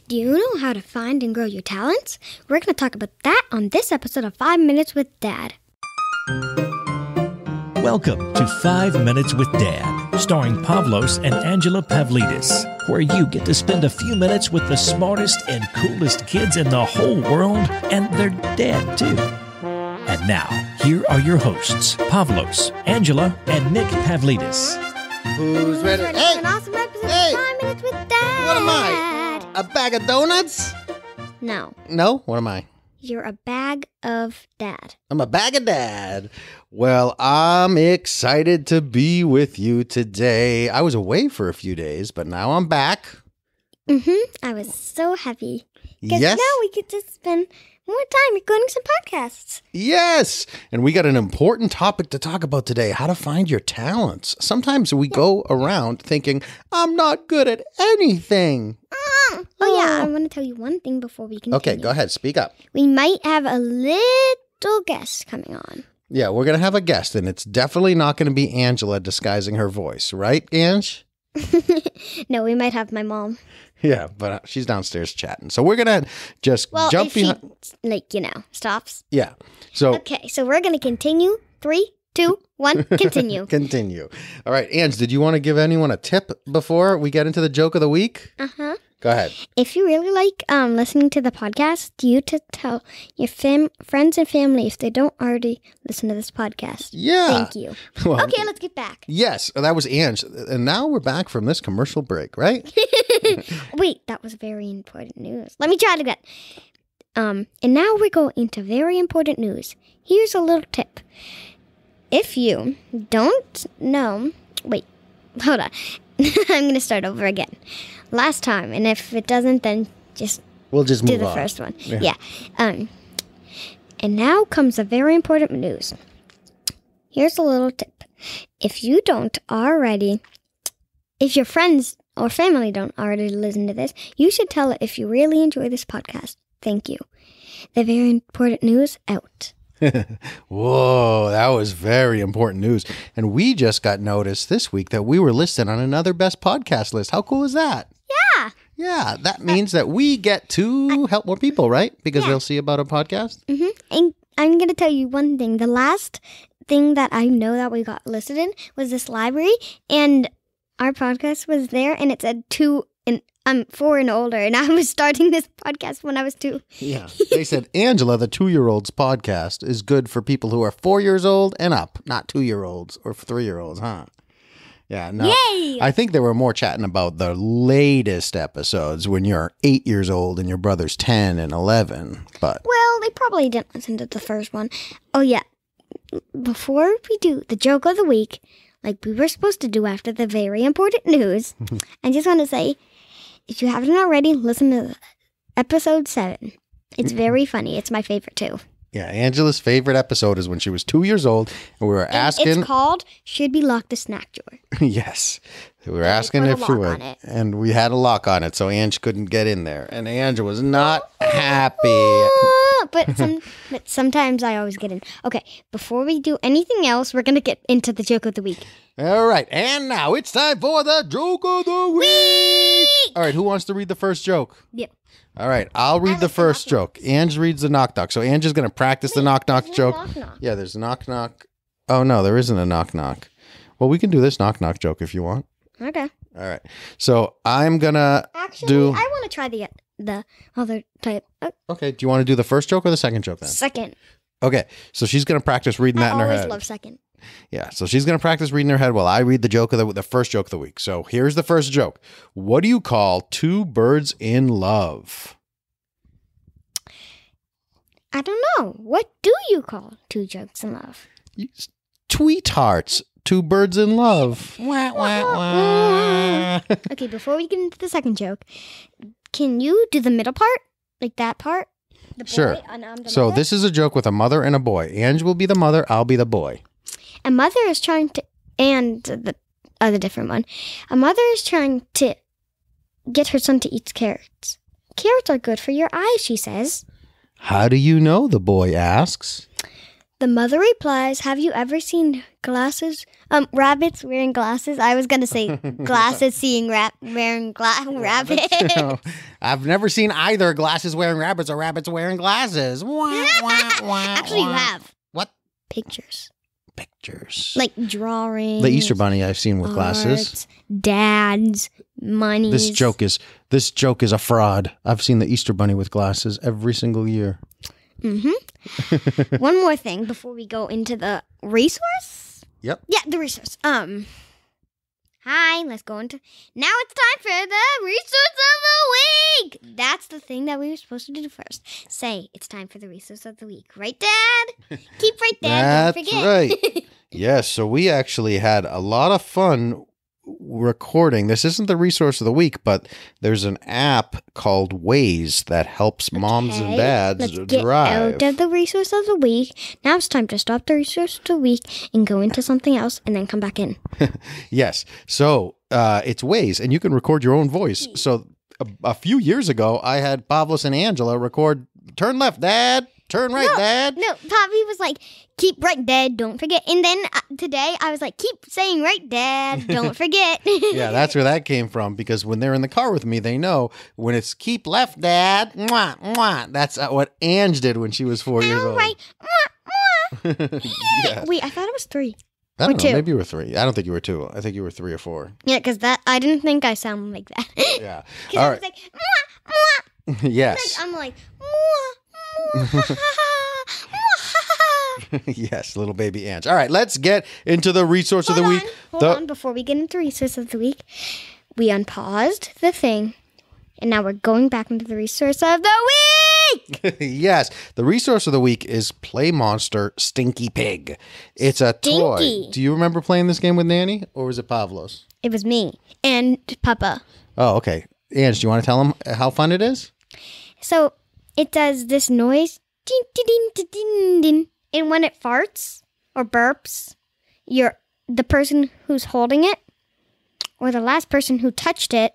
Do you know how to find and grow your talents? We're going to talk about that on this episode of 5 Minutes with Dad. Welcome to 5 Minutes with Dad, starring Pavlos and Angela Pavlidis, where you get to spend a few minutes with the smartest and coolest kids in the whole world, and their dad, too. And now, here are your hosts, Pavlos, Angela, and Nick Pavlidis. Who's ready? Hey! An awesome episode of 5 Minutes with Dad. What am I? A bag of donuts? No. No? What am I? You're a bag of dad. I'm a bag of dad. Well, I'm excited to be with you today. I was away for a few days, but now I'm back. I was so happy. Because Yes. now we get to spend more time recording some podcasts. Yes. And we got an important topic to talk about today, how to find your talents. Sometimes we go around thinking, I'm not good at anything. Oh, yeah. I want to tell you one thing before we continue. Okay, go ahead. Speak up. We might have a little guest coming on. Yeah, we're going to have a guest, and it's definitely not going to be Angela disguising her voice. Right, Ange? No, we might have my mom. Yeah, but she's downstairs chatting. So we're going to just jump if behind. she, stops. Yeah. So Okay, so we're going to continue. 3, 2, 1, continue. continue. All right, Ange, did you want to give anyone a tip before we get into the joke of the week? Uh-huh. Go ahead. If you really like listening to the podcast, you to tell your friends and family if they don't already listen to this podcast. Yeah. Thank you. Well, Okay, let's get back. Yes, that was Ange. And now we're back from this commercial break, right? Wait, that was very important news. Let me try it again. And now we're going into very important news. Here's a little tip. If you don't know... Wait, hold on. I'm going to start over again. Last time, and if it doesn't, then We'll just do move the on. first one. Yeah. And now comes the very important news. Here's a little tip. If you don't already... If your friends or family don't already listen to this, you should tell it if you really enjoy this podcast. Thank you. The very important news out. Whoa, that was very important news. And we just got notice this week that we were listed on another best podcast list. How cool is that? Yeah. Yeah, that means that we get to help more people, right? Because they'll see about our podcast. And I'm going to tell you one thing. The last thing that I know that we got listed in was this library, and our podcast was there, and it said 2 and I'm 4 and older, and I was starting this podcast when I was 2. Yeah. They said, Angela, the 2-year-old's podcast is good for people who are 4 years old and up, not 2-year-olds or 3-year-olds, huh? Yeah, no. Yay! I think they were more chatting about the latest episodes when you're 8 years old and your brother's 10 and 11, but... Well, they probably didn't listen to the first one. Oh, yeah. Before we do the joke of the week, like we were supposed to do after the very important news, I just want to say, if you haven't already, listen to episode 7. It's very funny. It's my favorite, too. Yeah, Angela's favorite episode is when she was 2 years old, and we were asking... It's called Should Be Locked a Snack Drawer. Yes. We were asking put a if she lock would. on it. And we had a lock on it, so Ange couldn't get in there. And Ange was not happy. But sometimes I always get in. Okay, before we do anything else, we're going to get into the joke of the week. All right, and now it's time for the joke of the week. All right, who wants to read the first joke? Yeah. All right, I'll read the first joke. Ange reads the knock-knock. So Ange is going to practice the knock-knock joke. Knock-knock. Yeah, there's a knock-knock. Oh, no, there isn't a knock-knock. Well, we can do this knock-knock joke if you want. Okay. All right. So I'm going to Actually, I want to try the other type. Okay, do you want to do the first joke or the second joke then? Second. Okay, so she's going to practice reading that in her I head. always love second. Yeah, so she's going to practice reading her head while I read the joke of the first joke of the week. So here's the first joke. What do you call 2 birds in love? I don't know. What do you call 2 jokes in love? Tweethearts. 2 birds in love. Wah, wah, wah. Okay, before we get into the second joke, can you do the middle part? Like that part? The boy, Sure. and I'm the So mother? this is a joke with a mother and a boy. Ange will be the mother. I'll be the boy. A mother is trying to, and the other different one. A mother is trying to get her son to eat carrots. Carrots are good for your eyes, she says. How do you know? The boy asks. The mother replies, have you ever seen rabbits wearing glasses? I was going to say glasses seeing wearing rabbits. No, I've never seen either glasses wearing rabbits or rabbits wearing glasses. Actually, you have. What? Pictures. Like drawings. the Easter Bunny I've seen with glasses. Dads, money. This joke is a fraud. I've seen the Easter Bunny with glasses every single year. Mm-hmm. One more thing before we go into the resource. Yep. Yeah, the resource. Hi, let's go into... Now it's time for the resource of the week. That's the thing that we were supposed to do first. Say, it's time for the resource of the week. Right, Dad? Keep right, Dad. Don't forget. That's right. Yes, so we actually had a lot of fun recording. This isn't the resource of the week, but there's an app called Waze that helps moms and dads let's drive. Get out of the resource of the week. Now it's time to stop the resource of the week and go into something else and then come back in. Yes. So it's Waze, and you can record your own voice. So a few years ago, I had Pavlos and Angela record, turn left, Dad. Turn right, Dad. No, Pavi was like, keep right, Dad, don't forget. And then today I was like, keep saying right, Dad, don't forget. Yeah, that's where that came from, because when they're in the car with me, they know when it's keep left, Dad, mwah, mwah. That's what Ange did when she was 4 years old. Right, mwah, mwah. Yeah. Wait, I thought it was 3. I don't know, 2. maybe you were 3. I don't think you were 2. I think you were 3 or 4. Yeah, because I didn't think I sounded like that. Yeah. Because I was like, mwah, mwah. Yes. Like, I'm like, mwah. Yes, little baby Ange. All right, let's get into the resource of the week. Hold on, before we get into the resource of the week, we unpaused the thing, and now we're going back into the resource of the week. Yes, the resource of the week is Play Monster Stinky Pig. It's a toy. Do you remember playing this game with Nanny, or was it Pavlos? It was me and Papa. Oh, okay. Ange, do you want to tell him how fun it is? So it does this noise, ding, ding, ding, ding, ding, ding. And when it farts or burps, the person who's holding it, or the last person who touched it,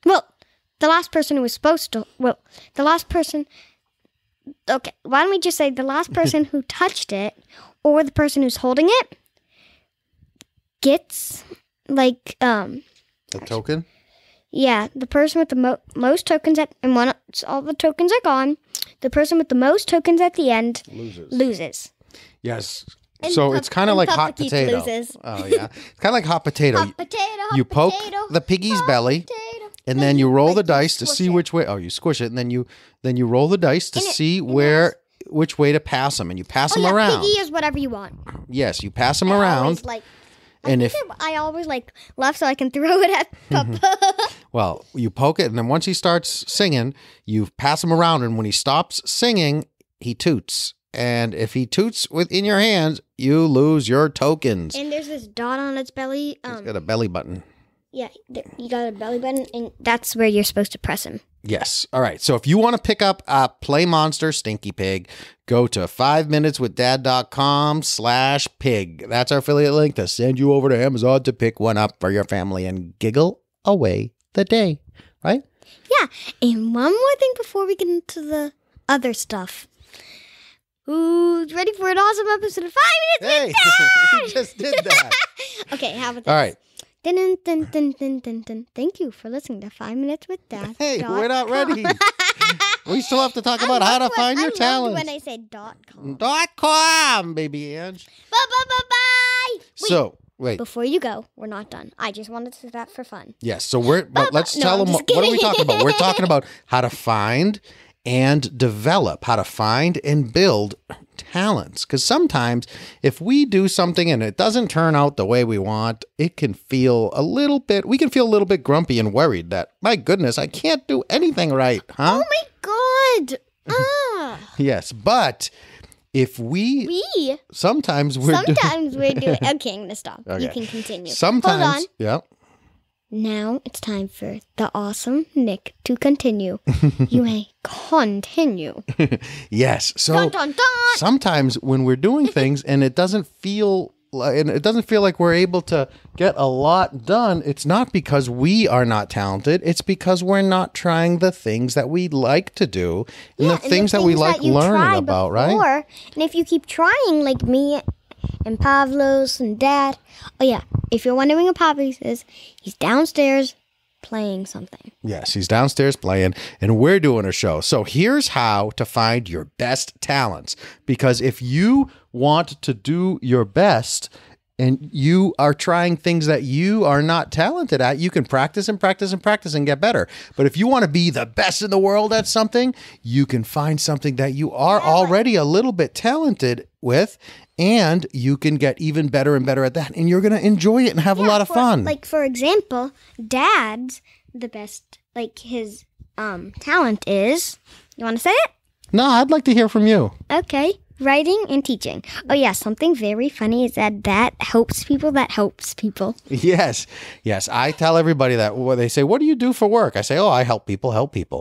the last person who was supposed to, the last person, okay, why don't we just say the last person who touched it, or the person who's holding it, gets, like, a token? Yeah, the person with the most tokens and once all the tokens are gone, the person with the most tokens at the end loses. Yes. So it's kind of like hot potato. Loses. Oh yeah, it's kind of like hot potato. Hot potato. You poke the piggy's belly, and then you roll the dice to see which way. Oh, you squish it, and then you roll the dice to see which way to pass them, and you pass them around. Piggy is whatever you want. Yes, you pass them around. I always like left so I can throw it at Papa. Well, you poke it, and then once he starts singing, you pass him around, and when he stops singing, he toots. And if he toots within your hands, you lose your tokens. And there's this dot on its belly. He's got a belly button. Yeah, you got a belly button, and that's where you're supposed to press him. Yes. All right. So if you want to pick up Play Monster Stinky Pig, go to 5minuteswithdad.com/pig. That's our affiliate link to send you over to Amazon to pick one up for your family and giggle away the day. Right? Yeah. And one more thing before we get into the other stuff. Who's ready for an awesome episode of 5 Minutes with Dad? You just did that. Okay, how about this? All right. Dun, dun, dun, dun, dun, dun. Thank you for listening to 5 Minutes with Dad. Hey, we're not ready. We still have to talk about how to find your talents. When I said .com. .com, baby Ange. Bye. So, wait. Before you go, we're not done. I just wanted to do that for fun. Yes, so let's tell them, what are we talking about? We're talking about how to find and develop, how to find and build talents. Because sometimes if we do something and it doesn't turn out the way we want, we can feel a little bit grumpy and worried that, my goodness, I can't do anything right, huh? Oh my God. Yes, but if sometimes we're doing... Okay, I'm going to stop. Okay. You can continue. Sometimes, hold on. Yeah. Now it's time for the awesome Nick to continue. You may continue. Yes. So dun, dun, dun. Sometimes when we're doing things and it doesn't feel and it doesn't feel like we're able to get a lot done, it's not because we are not talented. It's because we're not trying the things that we like to do and the things that we like learning about, right? And if you keep trying, like me and Pavlos and Dad. Oh, yeah. If you're wondering what Pavlos is, he's downstairs playing something. Yes, he's downstairs playing, and we're doing a show. So here's how to find your best talents. Because if you want to do your best and you are trying things that you are not talented at, you can practice and practice and practice and get better. But if you want to be the best in the world at something, you can find something that you are already a little bit talented with, and you can get even better and better at that, and you're going to enjoy it and have a lot of fun. Like, for example, Dad's the best, like, his talent is, you want to say it? No, I'd like to hear from you. Okay. Writing and teaching. Oh, yeah, something very funny is that helps people. That helps people. Yes. I tell everybody that. They say, what do you do for work? I say, I help people.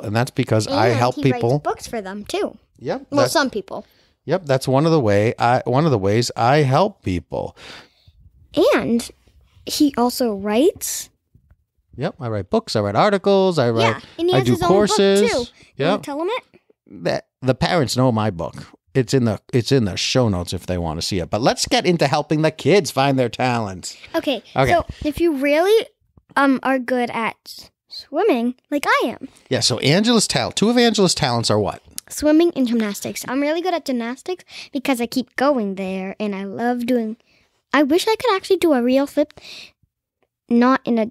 And that's because I help people. Writes books for them, too. Yep. Well, some people. Yep, that's one of the ways I help people. And he also writes. Yep, I write books, I write articles, I and he has do his courses. Own book too. Yep. You want to tell them it? The parents know my book. It's in the show notes if they want to see it. But let's get into helping the kids find their talents. Okay. So if you really are good at swimming, like I am. Yeah. So two of Angela's talents are what? Swimming and gymnastics. I'm really good at gymnastics because I keep going there, and I love doing. I wish I could actually do a real flip, not in a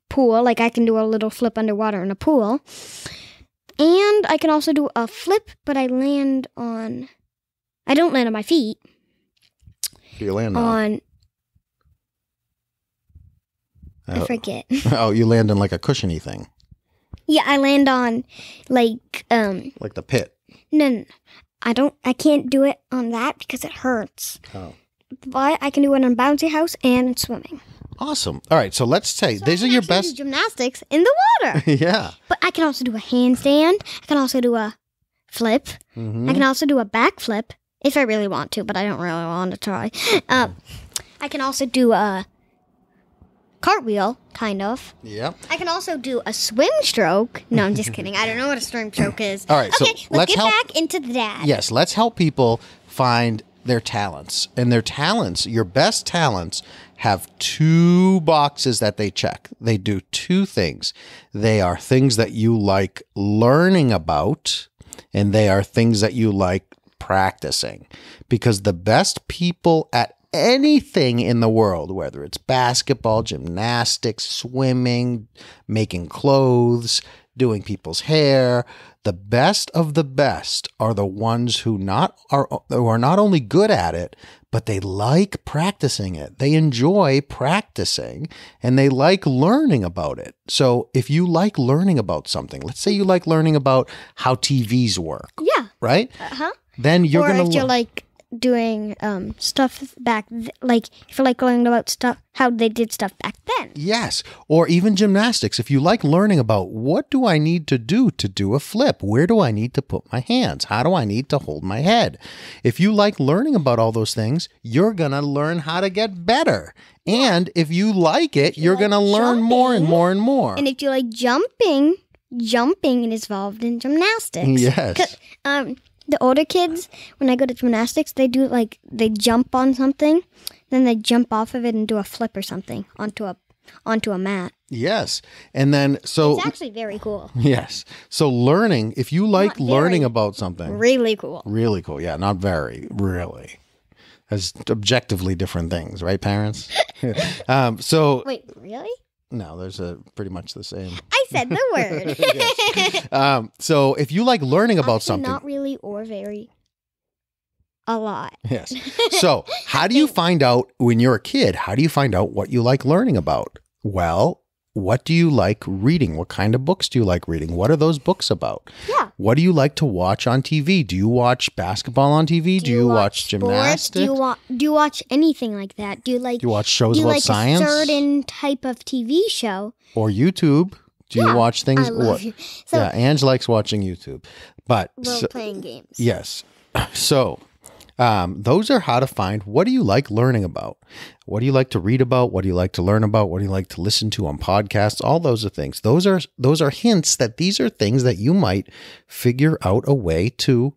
pool. Like I can do a little flip underwater in a pool, and I can also do a flip, but I don't land on my feet. What do you land on? I forget. Oh, you land on like a cushiony thing. Yeah, I land on like the pit. No. I can't do it on that because it hurts. Oh. But I can do it on bouncy house and swimming. Awesome. All right, so let's say these are your best do gymnastics in the water. Yeah. But I can also do a handstand. I can also do a flip. Mm-hmm. I can also do a backflip if I really want to, but I don't really want to try. I can also do a cartwheel, kind of. Yep. I can also do a swim stroke. No, I'm just kidding. I don't know what a swim stroke is. All right, okay, so let's get back into the Dad. Yes, let's help people find their talents. And their talents, your best talents, have 2 boxes that they check. They do 2 things. They are things that you like learning about, and they are things that you like practicing. Because the best people at anything in the world, whether it's basketball, gymnastics, swimming, making clothes, doing people's hair, the best of the best are the ones who are not only good at it, but they like practicing it. They enjoy practicing and they like learning about it. So if you like learning about something, let's say you like learning about how TVs work. Yeah. Right? Uh-huh. Then you're going to Or if you're like doing stuff like if you like learning about stuff, how they did stuff back then. Yes. Or even gymnastics. If you like learning about what do I need to do a flip? Where do I need to put my hands? How do I need to hold my head? If you like learning about all those things, you're going to learn how to get better. And if you like it, you're going to learn more and more and more. And if you like jumping is involved in gymnastics. Yes. The older kids, when I go to gymnastics, they jump on something, then they jump off of it and do a flip or something onto a mat. Yes. And then it's actually very cool. Yes. So learning, if you like learning about something. Really cool. Really cool. Yeah, not very, really. As objectively different things, right, parents? Wait, really? No, there's pretty much the same. I said the word. So if you like learning about something. Not really or very. A lot. Yes. So how do you find out when you're a kid? How do you find out what you like learning about? Well, what do you like reading? What kind of books do you like reading? What are those books about? Yeah. What do you like to watch on TV? Do you watch basketball on TV? Do you watch gymnastics? Do you watch anything like that? Do you watch shows about science? Do you like a certain type of TV show? Or YouTube? Do you watch things? I love you. Yeah, Ange likes watching YouTube. But role-playing games. Yes. So Those are how to find what do you like learning about? What do you like to read about? What do you like to learn about? What do you like to listen to on podcasts? All those are things. Those are hints that these are things that you might figure out a way to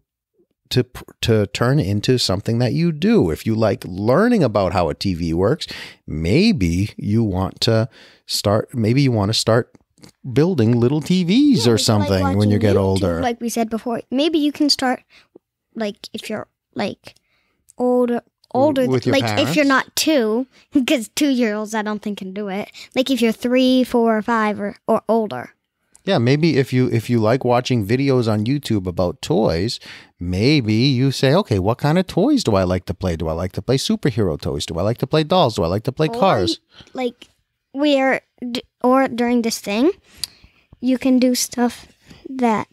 turn into something that you do. If you like learning about how a TV works, maybe you want to start building little TVs or something like when you get YouTube, older. Like we said before, maybe you can start like if you're like older With your like parents? if you're not 2, because 2-year-olds I don't think can do it. Like if you're 3, 4, or 5 or older. Yeah, maybe if you like watching videos on YouTube about toys, maybe you say, okay, what kind of toys do I like to play? Do I like to play superhero toys? Do I like to play dolls? Do I like to play cars? Like or during this thing, you can do stuff that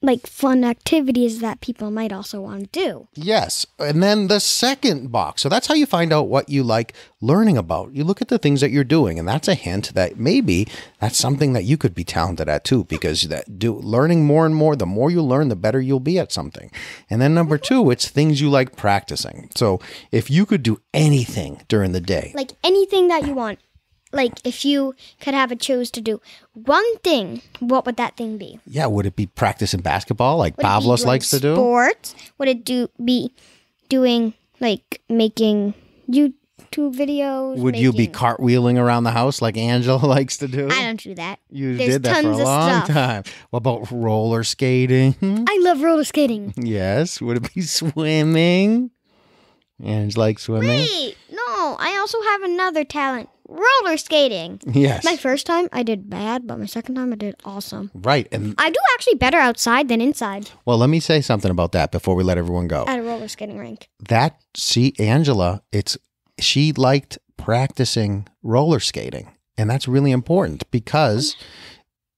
like fun activities that people might also want to do. Yes. And then the second box. So that's how you find out what you like learning about. You look at the things that you're doing, and that's a hint that maybe that's something that you could be talented at too, because learning more and more, the more you learn, the better you'll be at something. And then number 2, it's things you like practicing. So if you could do anything during the day. Like anything that you want. Like if you could have a choose to do one thing, what would that thing be? Yeah, would it be practicing basketball like Pavlos likes to do? Sports? Would it be doing like making YouTube videos? Would you be cartwheeling around the house like Angela likes to do? I don't do that. You There's did that for a tons of long stuff. time. What about roller skating? I love roller skating. Yes. Would it be swimming? Ange likes swimming. Wait, no, I also have another talent. Roller skating. Yes. My first time I did bad, but my second time I did awesome. Right. And I do actually better outside than inside well, let me say something about that before we let everyone go. at a roller skating rink. Angela, she liked practicing roller skating. And that's really important because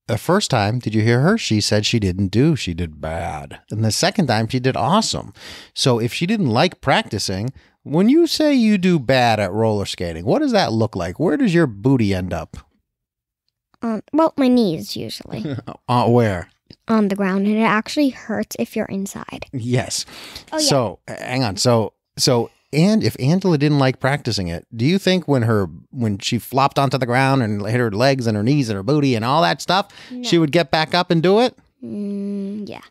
the first time, did you hear her? She said she did bad. And the second time she did awesome. So if she didn't like practicing, when you say you do bad at roller skating, what does that look like? Where does your booty end up? Well, my knees usually. Where? On the ground, and it actually hurts if you're inside. Yes. Oh, yeah. So hang on. So and if Angela didn't like practicing it, do you think when she flopped onto the ground and hit her legs and her knees and her booty and all that stuff, she would get back up and do it? Yeah.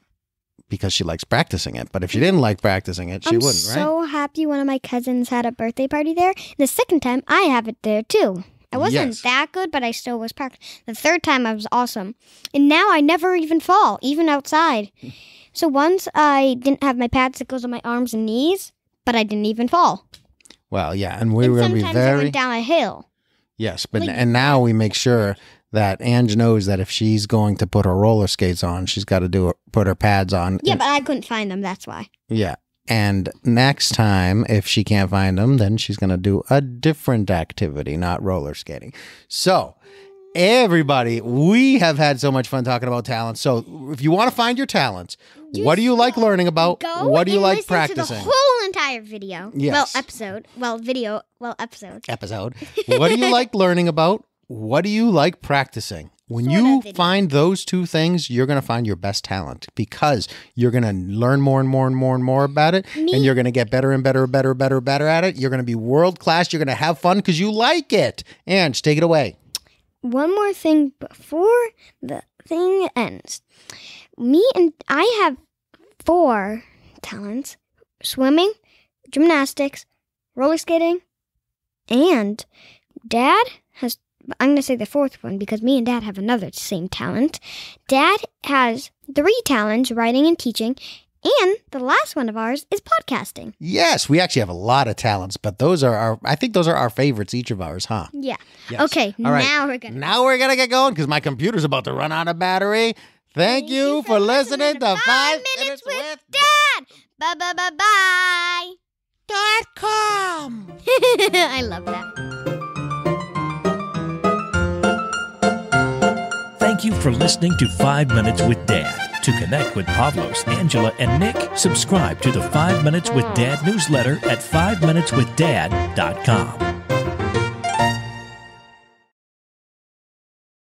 Because she likes practicing it. But if she didn't like practicing it, she wouldn't, right? I'm so happy one of my cousins had a birthday party there. The second time, I have it there too. I wasn't that good, but I still was practicing. The third time, I was awesome. And now I never even fall, even outside. So once I didn't have my pads that goes on my arms and knees, but I didn't even fall. Well, yeah, and we were going to be sometimes I went down a hill. Yes, but and now we make sure that Ange knows that if she's going to put her roller skates on, she's got to put her pads on. Yeah, but I couldn't find them, that's why. Yeah. And next time, if she can't find them, then she's going to do a different activity, not roller skating. So, everybody, we have had so much fun talking about talents. So, if you want to find your talents, what do you like learning about? What do you like practicing? To the whole entire video. Yes. Well, episode. Well, video. Well, episode. What do you like learning about? What do you like practicing? When you find those two things, you're going to find your best talent because you're going to learn more and more and more and more about it. And you're going to get better and better at it. You're going to be world class. You're going to have fun because you like it. Ange, take it away. One more thing before the thing ends. I have 4 talents: swimming, gymnastics, roller skating, and Dad has, I'm going to say the 4th one because me and Dad have another same talent. Dad has 3 talents: writing and teaching, and the last one of ours is podcasting. Yes, we actually have a lot of talents, but I think those are our favorites, each of ours, huh? Yeah. Yes. Okay, all right. now we're going to get going because my computer's about to run out of battery. Thank you for listening to 5 Minutes with Dad. Bye. .com. I love that. Thank you for listening to 5 Minutes with Dad. To connect with Pavlos, Angela, and Nick, subscribe to the 5 Minutes with Dad newsletter at 5minuteswithdad.com.